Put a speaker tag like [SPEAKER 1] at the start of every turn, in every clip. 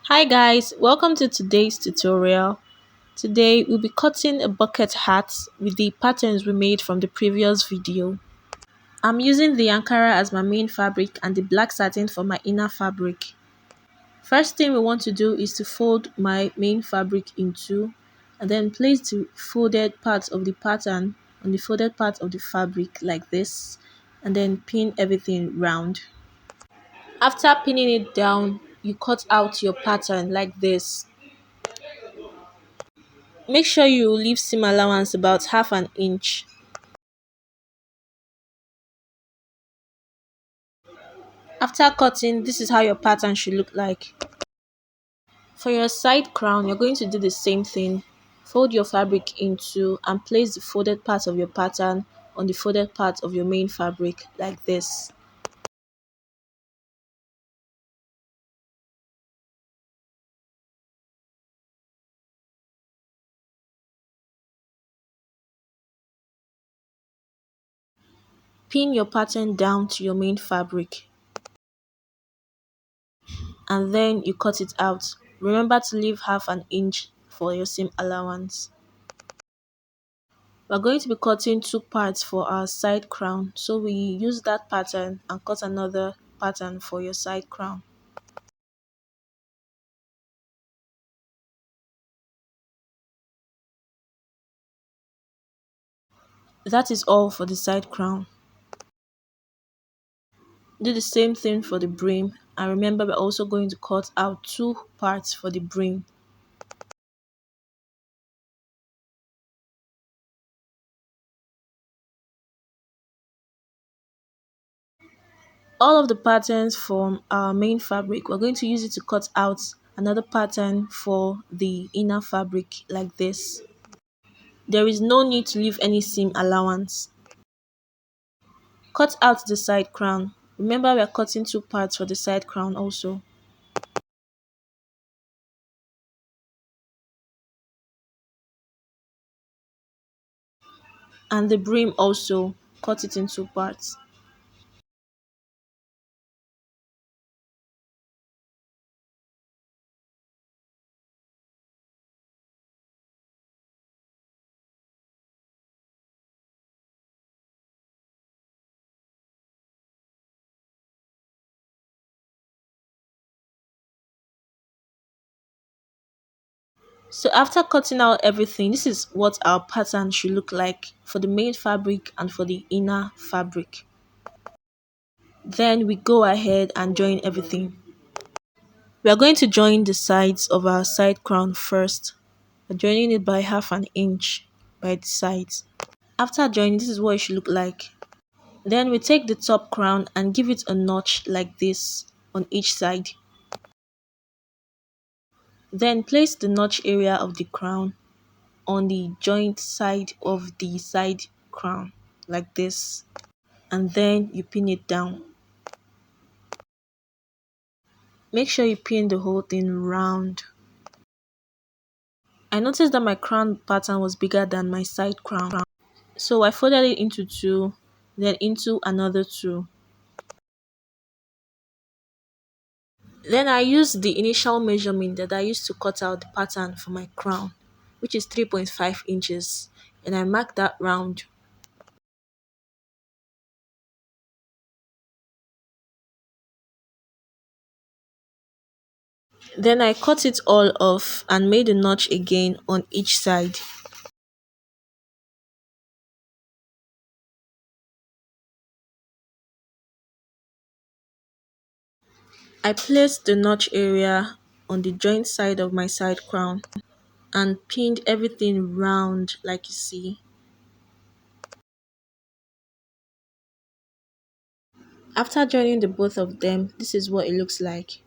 [SPEAKER 1] Hi guys, welcome to today's tutorial. Today we'll be cutting a bucket hat with the patterns we made from the previous video. I'm using the Ankara as my main fabric and the black satin for my inner fabric. First thing we want to do is to fold my main fabric in two and then place the folded part of the pattern on the folded part of the fabric like this and then pin everything round. After pinning it down, you cut out your pattern like this. Make sure you leave seam allowance about half an inch. After cutting, this is how your pattern should look like. For your side crown, you're going to do the same thing. Fold your fabric in two and place the folded part of your pattern on the folded part of your main fabric like this. Pin your pattern down to your main fabric and then you cut it out. Remember to leave half an inch for your seam allowance. We're going to be cutting two parts for our side crown, so we use that pattern and cut another pattern for your side crown. That is all for the side crown. Do the same thing for the brim, and remember we're also going to cut out two parts for the brim. All of the patterns from our main fabric, we're going to use it to cut out another pattern for the inner fabric like this. There is no need to leave any seam allowance. Cut out the side crown. Remember we are cutting two parts for the side crown also. And the brim also, cut it in two parts. So after cutting out everything, this is what our pattern should look like for the main fabric and for the inner fabric. Then we go ahead and join everything. We are going to join the sides of our side crown first. We're joining it by half an inch by the sides. After joining, this is what it should look like. Then we take the top crown and give it a notch like this on each side. Then place the notch area of the crown on the joint side of the side crown like this, and then you pin it down. Make sure you pin the whole thing round. I noticed that my crown pattern was bigger than my side crown, so I folded it into two, then into another two. Then I used the initial measurement that I used to cut out the pattern for my crown, which is 3.5 inches, and I marked that round. Then I cut it all off and made a notch again on each side. I placed the notch area on the joint side of my side crown and pinned everything round like you see. After joining the both of them, this is what it looks like.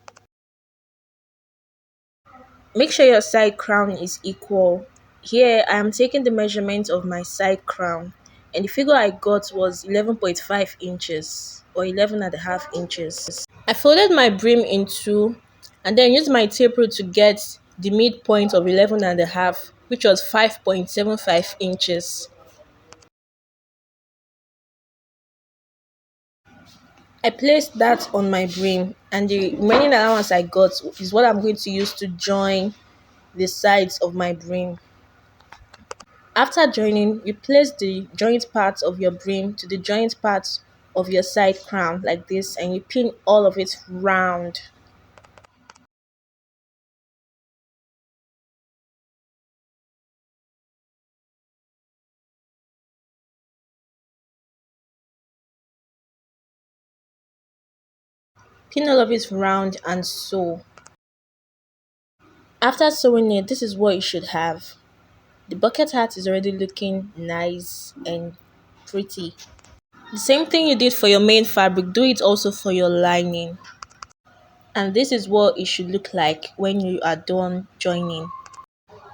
[SPEAKER 1] Make sure your side crown is equal. Here I am taking the measurement of my side crown and the figure I got was 11.5 inches or 11.5 inches. I folded my brim in two and then used my tape rule to get the midpoint of 11.5, which was 5.75 inches. I placed that on my brim And the remaining allowance I got is what I'm going to use to join the sides of my brim. After joining, you place the joint part of your brim to the joint part of your side crown like this, and you pin all of it round. Pin all of it round and sew. After sewing it, this is what you should have. The bucket hat is already looking nice and pretty. The same thing you did for your main fabric, do it also for your lining. And this is what it should look like when you are done joining.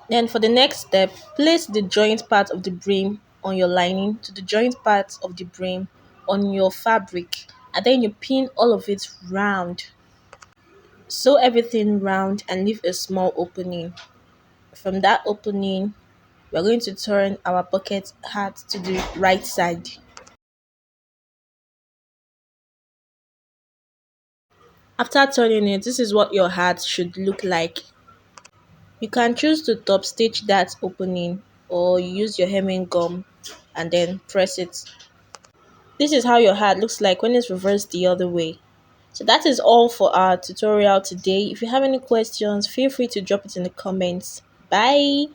[SPEAKER 1] Then for the next step, place the joint part of the brim on your lining to the joint part of the brim on your fabric, and then you pin all of it round. Sew everything round and leave a small opening. From that opening, we're going to turn our bucket hat to the right side. After turning it, this is what your hat should look like. You can choose to top stitch that opening or use your hemming gum and then press it. This is how your hat looks like when it's reversed the other way. So that is all for our tutorial today. If you have any questions, feel free to drop it in the comments. Bye!